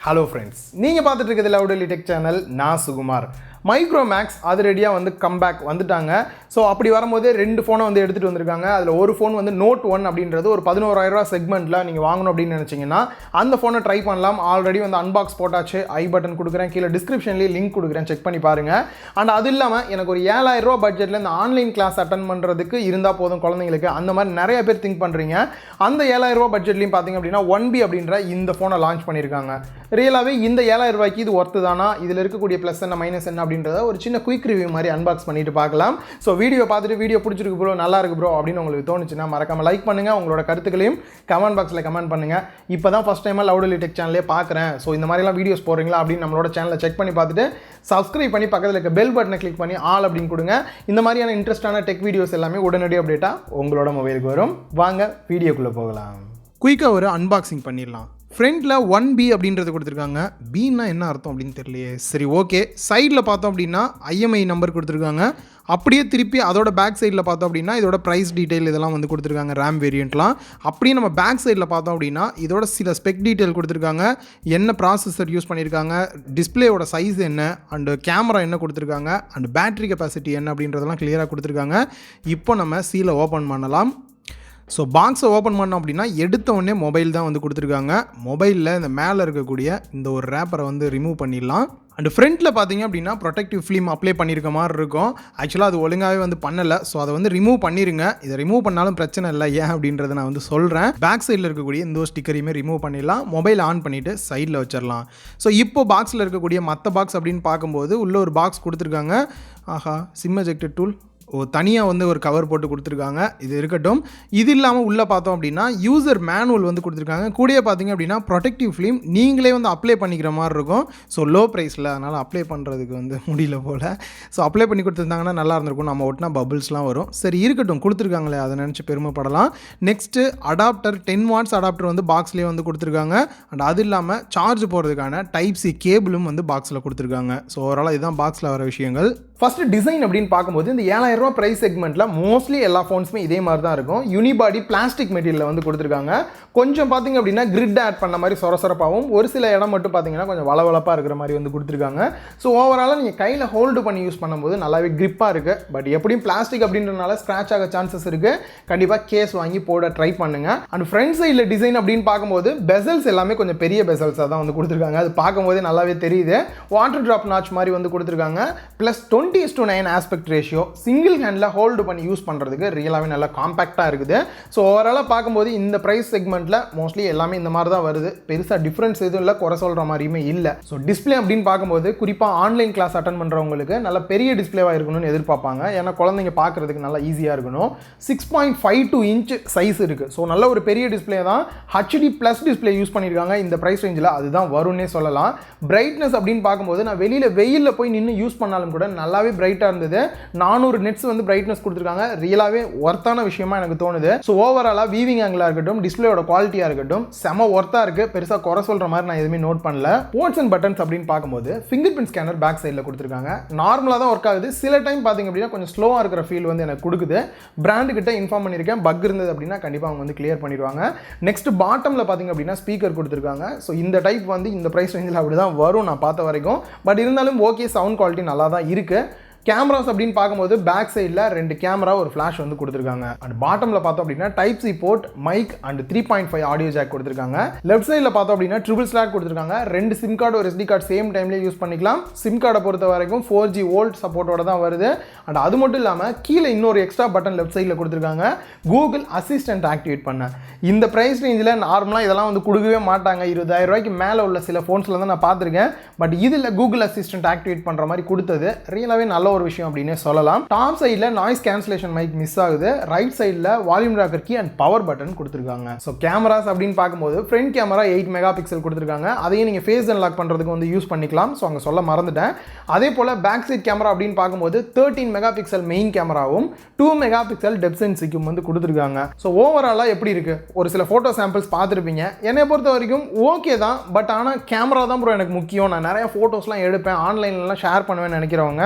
Hello friends, நீங்கள் பார்த்துட்டு இருக்கிறது Li-Polymer சேனல். நான் சுகுமார். Micromax அது ரெடியா வந்து கம்பேக் வந்துட்டாங்க. ஸோ அப்படி வரும்போது ரெண்டு ஃபோனை வந்து எடுத்துகிட்டு வந்திருக்காங்க. அதில் ஒரு ஃபோன் வந்து Note 1 அப்படின்றது ஒரு 11,000 ரூபா செக்மெண்ட்டில் நீங்கள் வாங்கணும் அப்படின்னு நினச்சிங்கன்னா அந்த ஃபோனை ட்ரை பண்ணலாம். ஆல்ரெடி வந்து அன்பாக்ஸ் போட்டாச்சு. ஐ பட்டன் கொடுக்குறேன், கீழே டிஸ்கிரிப்ஷன்லேயே லிங்க் கொடுக்குறேன், செக் பண்ணி பாருங்கள். அண்ட் அது இல்லாமல் எனக்கு ஒரு 7,000 ரூபா பட்ஜெட்டில் இந்த ஆன்லைன் கிளாஸ் அட்டன் பண்ணுறதுக்கு இருந்தால் போதும் குழந்தைங்களுக்கு, அந்த மாதிரி நிறைய பேர் திங்க் பண்ணுறீங்க. அந்த 7,000 ரூபா பட்ஜெட்லையும் பார்த்தீங்க அப்படின்னா 1B அப்படின்ற இந்த ஃபோனை லான்ச் பண்ணியிருக்காங்க. ரியலாகவே இந்த 7,000 ரூபாய்க்கு இது ஒர்த்து தானா, இதில் இருக்கக்கூடிய ப்ளஸ் என்ன மைனஸ் என்ன அப்படின்றத ஒரு சின்ன குயிக் ரிவ்யூ மாதிரி அன்பாக்ஸ் பண்ணிட்டு பார்க்கலாம். ஸோ வீடியோ பார்த்துட்டு வீடியோ பிடிச்சிருக்கு ப்ரோ, நல்லா இருக்கு ப்ரோ அப்படின்னு உங்களுக்கு தோணுச்சுன்னா மறக்காம லைக் பண்ணுங்கள். உங்களோட கருத்துக்களையும் கமெண்ட் பாக்ஸில் கமெண்ட் பண்ணுங்கள். இப்போ தான் ஃபஸ்ட் டைமாக Li-Polymer சேனலே பார்க்குறேன், ஸோ இந்த மாதிரிலாம் வீடியோஸ் போடுறீங்களா அப்படின்னு நம்மளோட சேனலை செக் பண்ணி பார்த்துட்டு சப்ஸ்கிரைப் பண்ணி பக்கத்தில் இருக்க பெல் பட்டனை கிளிக் பண்ணி ஆல் அப்படின்னு கொடுங்க. இந்த மாதிரியான இன்ட்ரெஸ்டான டெக் வீடியோஸ் எல்லாமே உடனடி அப்டேட்டாக உங்களோட மொபைலுக்கு வரும். வாங்க வீடியோக்குள்ளே போகலாம். குயிக்காக ஒரு அன்பாக்சிங் பண்ணிடலாம். ஃப்ரண்ட்டில் 1B அப்படின்றது கொடுத்துருக்காங்க. பின்னா என்ன அர்த்தம் அப்படின்னு தெரியலையே. சரி, ஓகே. சைடில் பார்த்தோம் அப்படின்னா IMEI நம்பர் கொடுத்துருக்காங்க. அப்படியே திருப்பி அதோட பேக் சைடில் பார்த்தோம் அப்படின்னா இதோட ப்ரைஸ் டீட்டெயில் இதெல்லாம் வந்து கொடுத்துருக்காங்க, ரேம் வேரியண்ட்லாம். அப்படியே நம்ம பேக் சைடில் பார்த்தோம் அப்படின்னா இதோட சில ஸ்பெக் டீட்டெயில் கொடுத்துருக்காங்க, என்ன ப்ராசஸர் யூஸ் பண்ணியிருக்காங்க, டிஸ்பிளேயோட சைஸ் என்ன, அண்டு கேமரா என்ன கொடுத்துருக்காங்க, அண்டு பேட்டரி கெப்பாசிட்டி என்ன அப்படின்றதெல்லாம் கிளியராக கொடுத்துருக்காங்க. இப்போ நம்ம சீலை ஓப்பன் பண்ணலாம். ஸோ பாக்ஸை ஓப்பன் பண்ணோம் அப்படின்னா எடுத்த உடனே மொபைல் தான் வந்து கொடுத்துருக்காங்க. மொபைலில் இந்த மேலே இருக்கக்கூடிய இந்த ஒரு ரேப்பரை வந்து ரிமூவ் பண்ணிடலாம். அண்ட் ஃப்ரண்ட்டில் பார்த்தீங்க அப்படின்னா ப்ரொடெக்டிவ் ஃபிலிம் அப்ளை பண்ணியிருக்க மாதிரி இருக்கும். ஆக்சுவலாக அது ஒழுங்காகவே வந்து பண்ணலை, ஸோ அதை வந்து ரிமூவ் பண்ணிடுங்க. இதை ரிமூவ் பண்ணாலும் பிரச்சனை இல்லை, ஏன் அப்படின்றத நான் வந்து சொல்கிறேன். பேக் சைடில் இருக்கக்கூடிய இந்த ஸ்டிக்கரையுமே ரிமூவ் பண்ணிடலாம். மொபைல் ஆன் பண்ணிவிட்டு சைடில் வச்சிடலாம். ஸோ இப்போ பாக்ஸில் இருக்கக்கூடிய மற்ற பாக்ஸ் அப்படின்னு பார்க்கும்போது உள்ள ஒரு பாக்ஸ் கொடுத்துருக்காங்க. ஆஹா, சிம் எஜெக்டட் டூல் தனியாக வந்து ஒரு கவர் போட்டு கொடுத்துருக்காங்க. இது இருக்கட்டும். இது இல்லாமல் உள்ளே பார்த்தோம் அப்படின்னா யூசர் மேனுவல் வந்து கொடுத்துருக்காங்க. கூடயே பார்த்தீங்க அப்படின்னா ப்ரொடெக்டிவ் ஃபிலிம் நீங்களே வந்து அப்ளை பண்ணிக்கிற மாதிரி இருக்கும். ஸோ லோ ப்ரைஸில், அதனால் அப்ளை பண்ணுறதுக்கு வந்து முடியல போல். ஸோ அப்ளை பண்ணி கொடுத்துருந்தாங்கன்னா நல்லா இருந்திருக்கும். நம்ம ஒட்டினா பபிள்ஸ்லாம் வரும். சரி இருக்கட்டும், கொடுத்துருக்காங்களே, அதை நினச்சி பெருமைப்படலாம். நெக்ஸ்ட்டு அடாப்டர் 10 வாட்ஸ் அடாப்டர் வந்து பாக்ஸ்லேயே வந்து கொடுத்துருக்காங்க. அண்ட் அது இல்லாமல் சார்ஜ் போகிறதுக்கான Type-C கேபிளும் வந்து பாக்ஸில் கொடுத்துருக்காங்க. ஸோ ஓவராலாக இதுதான் பாக்ஸில் வர விஷயங்கள். ஃபஸ்ட்டு டிசைன் அப்படின்னு பார்க்கும்போது இந்த 7,000 ரூபா ப்ரைஸ் செக்மெண்ட்டில் மோஸ்ட்லி எல்லா ஃபோன்ஸுமே இதே மாதிரி தான் இருக்கும். யூனிபாடி பிளாஸ்டிக் மெட்டீரியலில் வந்து கொடுத்துருக்காங்க. கொஞ்சம் பார்த்தீங்க அப்படின்னா கிரிட் ஆட் பண்ண மாதிரி சொரசொரப்பாகவும், ஒரு சில இடம் மட்டும் பார்த்தீங்கன்னா கொஞ்சம் வளவளப்பாக இருக்கிற மாதிரி வந்து கொடுத்துருக்காங்க. ஸோ ஓவராலாக நீங்கள் கையில் ஹோல்டு பண்ணி யூஸ் பண்ணும்போது நல்லாவே கிரிப்பாக இருக்குது. பட் எப்படியும் பிளாஸ்டிக் அப்படின்றனால ஸ்க்ராட்ச் ஆக சான்சஸ் இருக்குது. கண்டிப்பாக கேஸ் வாங்கி போட ட்ரை பண்ணுங்கள். அண்ட் ஃப்ரண்ட் சைடில் டிசைன் அப்படின்னு பார்க்கும்போது பெசல்ஸ் எல்லாமே கொஞ்சம் பெரிய பெசல்ஸாக தான் வந்து கொடுத்துருக்காங்க. அது பார்க்கும்போது நல்லாவே தெரியுது. வாட்டர் ட்ராப் நாச் மாதிரி வந்து கொடுத்துருக்காங்க. Plus 20:9 aspect ratio. Single handle hold பண்ணி யூஸ் பண்ணுறதுக்கு ரியலாகவே நல்லா காம்பேக்டாக இருக்குது. ஸோ ஓவராலாக பார்க்கும்போது இந்த ப்ரைஸ் செக்மெண்ட்டில் மோஸ்ட்லி எல்லாமே இந்த மாதிரி தான் வருது. பெருசாக டிஃப்ரென்ஸ் எதுவும் இல்லை, குறை சொல்கிற மாதிரியுமே இல்லை. ஸோ டிஸ்பிளே அப்படின்னு பார்க்கும்போது குறிப்பாக ஆன்லைன் கிளாஸ் அட்டன் பண்ணுறவங்களுக்கு நல்ல பெரிய டிஸ்பிளேவாக இருக்கணும்னு எதிர்பார்ப்பாங்க. ஏன்னா குழந்தைங்க பார்க்குறதுக்கு நல்லா ஈஸியாக இருக்கணும். 6.52 இன்ச் சைஸ் இருக்குது. ஸோ நல்ல ஒரு பெரிய டிஸ்பிளே தான். HD ப்ளஸ் டிஸ்பிளே யூஸ் பண்ணியிருக்காங்க இந்த ப்ரைஸ் ரேஞ்சில். அதுதான் வரும்னே சொல்லலாம். பிரைட்னஸ் அப்படின்னு பார்க்கும்போது நான் வெயிலில் போய் நின்று யூஸ் பண்ணாலும் கூட நல்லாவே பிரைட்டாக இருந்தது. 400 நெட்ஸ் வந்து பிரைட்னஸ் கொடுத்துருக்காங்க. ரியலாகவே ஒர்த்தான விஷயமா எனக்கு தோணுது. ஸோ ஓவராலாக வீவிங் ஆங்கிளாக இருக்கட்டும், டிஸ்பிளேயோட குவாலிட்டியாக இருக்கட்டும், செம ஒர்த்தாக இருக்குது. பெருசாக குறை சொல்கிற மாதிரி நான் எதுவுமே நோட் பண்ணல. போர்ட்ஸ் அண்ட் பட்டன்ஸ் அப்படின்னு பார்க்கும்போது ஃபிங்கர் பிரிண்ட் ஸ்கேனர் பேக் சைடில் கொடுத்துருக்காங்க. நார்மலாக தான் ஒர்க் ஆகுது. சில டைம் பார்த்தீங்க அப்படின்னா கொஞ்சம் ஸ்லோவாக இருக்கிற ஃபீல் வந்து எனக்கு கொடுக்குது. பிராண்டு கிட்ட இன்ஃபார்ம் பண்ணியிருக்கேன், பக் இருந்தது அப்படின்னா கண்டிப்பாக அவங்க வந்து கிளியர் பண்ணிடுவாங்க. நெக்ஸ்ட் பாட்டமில் பார்த்தீங்க அப்படின்னா ஸ்பீக்கர் கொடுத்துருக்காங்க. ஸோ இந்த டைப் வந்து இந்த ப்ரைஸ் ரேஞ்சில் அப்படி தான் வரும் நான் பார்த்த வரைக்கும். பட் இருந்தாலும் ஓகே, சவுண்ட் குவாலிட்டி நல்லா தான் இருக்குது. கேமராஸ் அப்படின்னு பார்க்கும்போது பேக் சைடில் 2 கேமரா, ஒரு ஃப்ளாஷ் வந்து கொடுத்துருக்காங்க. அண்ட் பாட்டமில் பார்த்தோம் அப்படின்னா Type-C port, mic and 3.5 audio jack கொடுத்துருக்காங்க. லெஃப்ட் சைடில் பார்த்தோம் அப்படின்னா ட்ரிபிள் ஸ்லாட் கொடுத்துருக்காங்க. 2 சிம் கார்டு ஒரு SD கார்டு சேம் டைம்லேயே யூஸ் பண்ணிக்கலாம். சிம் கார்டை பொறுத்த வரைக்கும் 4G வோல்ட் சப்போர்ட்டோட தான் வருது. அண்ட் அது மட்டும் இல்லாமல் கீழே இன்னொரு எக்ஸ்ட்ரா பட்டன் லெஃப்ட் சைடில் கொடுத்துருக்காங்க, கூகுள் அசிஸ்டன்ட் ஆக்டிவேட் பண்ண. இந்த ப்ரைஸ் ரேஞ்சில் நார்மலாக இதெல்லாம் வந்து கொடுக்கவே மாட்டாங்க. 20,000 ரூபாய்க்கு மேலே உள்ள சில ஃபோன்ஸில் தான் நான் பார்த்துருக்கேன். பட் இதில் கூகுள் அசிஸ்டன்ட் ஆக்டிவேட் பண்ணுற மாதிரி கொடுத்தது ரியலாகவே நல்ல ஒரு விஷயம் அப்படின்னே சொல்லலாம். டாப் சைடில் நாய்ஸ் கேன்சலேஷன் மைக் மிஸ் ஆகுது. ரைட் சைடில் volume rocker key and power button கொடுத்துருக்காங்க. ஸோ கேமராஸ் அப்படின்னு பார்க்கும்போது ஃப்ரண்ட் கேமரா 8 மெகா பிக்சல் கொடுத்துருக்காங்க. அதையும் நீங்கள் ஃபேஸ் அன்லாக் பண்ணுறதுக்கு வந்து யூஸ் பண்ணிக்கலாம். ஸோ அங்கே சொல்ல மறந்துட்டேன். அதே போல் பேக் சைட் கேமரா அப்படின்னு பார்க்கும்போது 13 மெகா பிக்சல் மெயின் கேமராவும் 2 மெகா பிக்சல் டெப்த் சென்சிங்கும் வந்து கொடுத்துருக்காங்க. ஸோ ஓவராலாக எப்படி இருக்குது, ஒரு சில ஃபோட்டோ சாம்பிள்ஸ் பார்த்துருப்பீங்க. என்னை பொறுத்த வரைக்கும் ஓகே தான். பட் ஆனால் கேமரா தான் ப்ரோ எனக்கு முக்கியம், நான் நிறையா ஃபோட்டோஸ்லாம் எடுப்பேன், ஆன்லைன்லாம் ஷேர் பண்ணுவேன்னு நினைக்கிறவங்க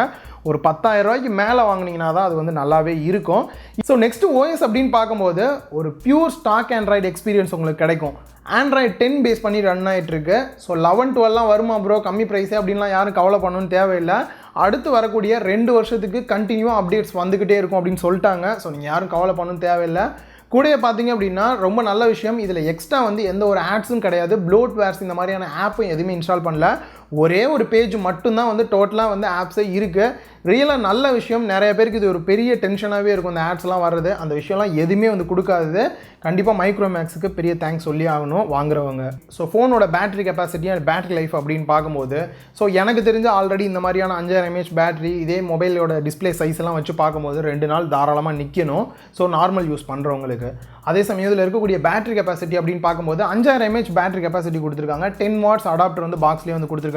ஒரு 10,000 ரூபாய்க்கு மேலே வாங்கினீங்கன்னா தான் அது வந்து நல்லாவே இருக்கும். ஸோ நெக்ஸ்ட் OS அப்படின்னு பார்க்கும்போது ஒரு பியூர் ஸ்டாக் ஆண்ட்ராய்டு எக்ஸ்பீரியன்ஸ் உங்களுக்கு கிடைக்கும். ஆண்ட்ராய்ட் 10 பேஸ் பண்ணி ரன் ஆகிட்டுருக்கு. ஸோ 11, 12 வருமா ப்ரோ கம்மி ப்ரைஸே அப்படின்லாம் யாரும் கவலை பண்ணணும்னு தேவையில்லை. அடுத்து வரக்கூடிய 2 வருஷத்துக்கு கண்டினியூவாக அப்டேட்ஸ் வந்துக்கிட்டே இருக்கும் அப்படின்னு சொல்லிட்டாங்க. ஸோ நீங்கள் யாரும் கவலை பண்ணணும்னு தேவையில்லை. கூடயே பார்த்தீங்க அப்படின்னா ரொம்ப நல்ல விஷயம், இதில் எக்ஸ்ட்ரா வந்து எந்த ஒரு ஆட்ஸும் கிடையாது, ப்ளோட்வேர்ஸ் இந்த மாதிரியான ஆப்பும் எதுவுமே இன்ஸ்டால் பண்ணல. ஒரே ஒரு பேஜ் மட்டும்தான் வந்து டோட்டலாக வந்து ஆப்ஸே இருக்குது. ரியலாக நல்ல விஷயம். நிறைய பேருக்கு இது ஒரு பெரிய டென்ஷனாகவே இருக்கும் இந்த ஆட்ஸ்லாம் வர்றது. அந்த விஷயம்லாம் எதுவுமே வந்து கொடுக்காது. கண்டிப்பாக மைக்ரோமேக்ஸுக்கு பெரிய தேங்க்ஸ் சொல்லி ஆகணும் வாங்குறவங்க. ஸோ ஃபோனோட battery capacity and battery life அப்படின்னு பார்க்கும்போது, ஸோ எனக்கு தெரிஞ்ச ஆல்ரெடி இந்த மாதிரியான 5000 mAh பேட்டரி இதே மொபைலோட டிஸ்பிளே சைஸ்லாம் வச்சு பார்க்கும்போது 2 நாள் தாராளமாக நிற்கணும். ஸோ நார்மல் யூஸ் பண்ணுறவங்களுக்கு. அதே சமயத்தில் இருக்கக்கூடிய பேட்டரி கெப்பாசிட்டி அப்படின்னு பார்க்கும்போது 5000 mAh பேட்டரி கெப்பாசிட்டி கொடுத்துருக்காங்க. 10 வாட்ஸ் அடாப்டர் வந்து பாக்ஸ்லேயே வந்து கொடுத்துருக்காங்க.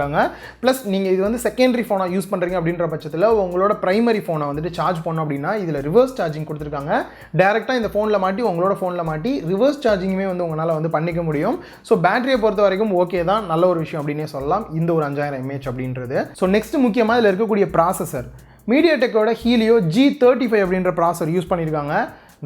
ப்ளஸ் நீங்கள் இது வந்து செகண்டரி ஃபோனாக யூஸ் பண்ணுறீங்க அப்படின்ற பட்சத்தில் உங்களோட பிரைமரி ஃபோனை வந்துட்டு சார்ஜ் பண்ணோம் அப்படின்னா இதில் ரிவர்ஸ் சார்ஜிங் கொடுத்துருக்காங்க. டேரெக்டாக இந்த ஃபோனில் மாட்டி உங்களோட ஃபோனில் மாட்டி ரிவர்ஸ் சார்ஜிங்குமே வந்து உங்களால் வந்து பண்ணிக்க முடியும். ஸோ பேட்டரியை பொறுத்த வரைக்கும் ஓகே தான், நல்ல ஒரு விஷயம் அப்படின்னே சொல்லலாம் இந்த ஒரு 5000 mAh அப்படின்றது. ஸோ நெக்ஸ்ட் முக்கியமாக இதில் இருக்கக்கூடிய ப்ராசஸர் MediaTekோட Helio G35 அப்படின்ற ப்ராசஸர் யூஸ் பண்ணியிருக்காங்க.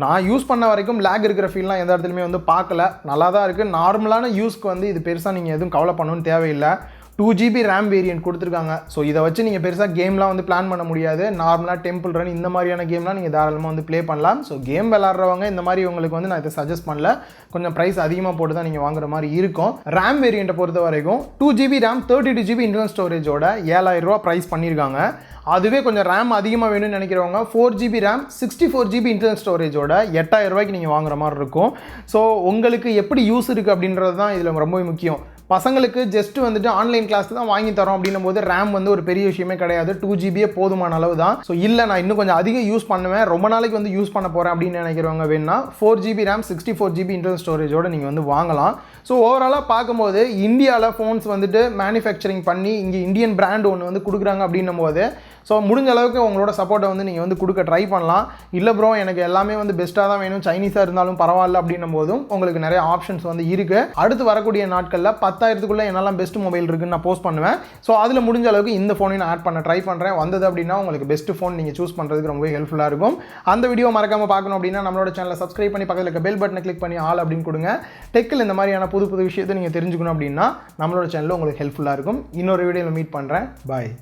நான் யூஸ் பண்ண வரைக்கும் லேக் இருக்கிற ஃபீல்லாம் எந்த இடத்துலையுமே வந்து பார்க்கல, நல்லா தான் இருக்குது. நார்மலான யூஸ்க்கு வந்து இது பெருசாக நீங்கள் எதுவும் கவலை பண்ணணும்னு தேவையில்லை. 2 GB RAM வேரியன்ட் கொடுத்துருக்காங்க. ஸோ இதை வச்சு நீங்கள் பெருசாக கேம்லாம் வந்து பிளான் பண்ண முடியாது. நார்மலாக டெம்பிள் ரன் இந்த மாதிரியான கேம்லாம் நீங்கள் தாராளமாக வந்து ப்ளே பண்ணலாம். ஸோ கேம் விளாட்றவங்க இந்த மாதிரி உங்களுக்கு வந்து நான் இதை சஜஸ்ட் பண்ணல, கொஞ்சம் ப்ரைஸ் அதிகமாக போட்டு தான் நீங்கள் வாங்குற மாதிரி இருக்கும். RAM வேரியண்ட்டை பொறுத்த வரைக்கும் 2 GB RAM 32 GB இன்டர்னல் ஸ்டோரேஜோட 7000 ரூபா ப்ரைஸ் பண்ணியிருக்காங்க. அதுவே கொஞ்சம் RAM அதிகமாக வேணும்னு நினைக்கிறவங்க 4 GB RAM 64 GB இன்டர்னல் ஸ்டோரேஜோட 8000 ரூபாய்க்கு நீங்கள் வாங்குற மாதிரி இருக்கும். ஸோ உங்களுக்கு எப்படி யூஸ் இருக்குது அப்படின்றது தான் இதில் ரொம்பவே முக்கியம். பசங்களுக்கு ஜஸ்ட் வந்துட்டு ஆன்லைன் கிளாஸ் தான் வாங்கி தரோம் அப்படின்னும் போது RAM வந்து ஒரு பெரிய விஷயமே கிடையாது. 2 GB போதுமான அளவு தான். ஸோ இல்லை நான் இன்னும் கொஞ்சம் அதிகம் யூஸ் பண்ணுவேன், ரொம்ப நாளைக்கு வந்து யூஸ் பண்ண போகிறேன் அப்படின்னு நினைக்கிறவங்க வேணா 4 GB RAM 64 GB இன்டர்னல் ஸ்டோரேஜோட நீங்கள் வந்து வாங்கலாம். ஸோ ஓவராலாக பார்க்கும்போது இந்தியாவில் ஃபோன்ஸ் வந்துட்டு மேனுஃபேக்சரிங் பண்ணி இங்கே இந்தியன் பிராண்ட் ஒன்று வந்து கொடுக்குறாங்க அப்படின்னும் போது ஸோ முடிஞ்ச அளவுக்கு உங்களோட சப்போர்ட்டை வந்து நீங்கள் வந்து கொடுக்க ட்ரை பண்ணலாம். இல்லை ப்ரோ எனக்கு எல்லாமே வந்து பெஸ்ட்டாக தான் வேணும், சைனீஸாக இருந்தாலும் பரவாயில்ல அப்படின்னும் போதும் உங்களுக்கு நிறைய ஆப்ஷன்ஸ் வந்து இருக்குது. அடுத்து வரக்கூடிய நாட்களில் 10,000க்குள்ளே என்னெல்லாம் பெஸ்ட் மொபைல் இருக்குன்னு நான் போஸ்ட் பண்ணுவேன். ஸோ அதில் முடிஞ்ச அளவுக்கு இந்த ஃபோனையும் நான் ஆட் பண்ண ட்ரை பண்ணுறேன். வந்தது அப்படின்னா உங்களுக்கு பெஸ்ட் ஃபோன் நீங்கள் சூஸ் பண்ணுறதுக்கு ரொம்பவே ஹெல்ப்ஃபுல்லாக இருக்கும். அந்த வீடியோ மறக்காமல் பார்க்கணும் அப்படின்னா நம்மளோட சேனலை சப்ஸ்கிரைப் பண்ணி பக்கத்தில் இருக்க பெல் பட்டனை கிளிக் பண்ணி ஆல் அப்படின்னு கொடுங்க. டெக்கில் இந்த மாதிரியான புது புது விஷயத்தை நீங்கள் தெரிஞ்சுக்கணும் அப்படின்னா நம்மளோட சேனலில் உங்களுக்கு ஹெல்ப்ஃபுல்லாக இருக்கும். இன்னொரு வீடியோவில் மீட் பண்ணுறேன். பாய்.